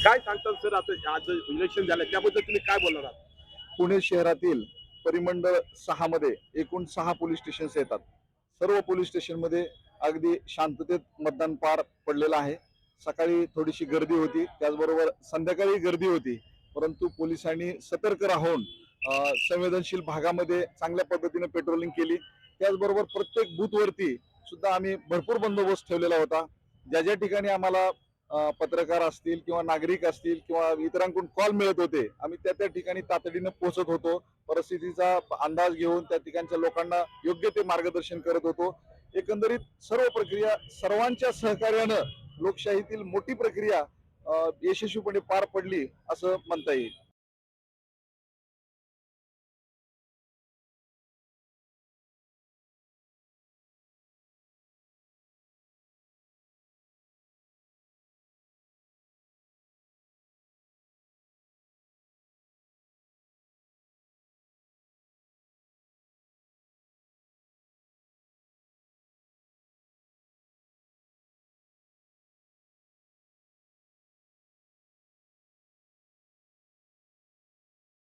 काय सांगतात सर, आता आज इलेक्शन झालं त्याबद्दल तुम्ही काय बोलणार आहात? पुणे शहरातील परिमंडळ 6 मध्ये एकूण 6 पोलीस स्टेशन्स येतात. सर्व पोलीस स्टेशनमध्ये अगदी शांततेत मतदान पार पडलेलं आहे. सकाळी थोडीशी गर्दी होती, त्याचबरोबर संध्याकाळी गर्दी होती, परंतु पोलिसांनी सतर्क राहून संवेदनशील भागामध्ये चांगल्या पद्धतीने पेट्रोलिंग केली. त्याचबरोबर प्रत्येक बूथवरती सुद्धा आम्ही भरपूर बंदोबस्त ठेवलेला होता. ज्या ज्या ठिकाणी आम्हाला पत्रकार असतील किंवा नागरिक असतील किंवा इतरांकडून कॉल मिळत होते, आम्ही त्या त्या ठिकाणी तातडीनं पोहोचत होतो. परिस्थितीचा अंदाज घेऊन त्या ठिकाणच्या लोकांना योग्य ते मार्गदर्शन करत होतो. एकंदरीत सर्व प्रक्रिया सर्वांच्या सहकार्यानं लोकशाहीतील मोठी प्रक्रिया यशस्वीपणे पार पडली असं म्हणता येईल.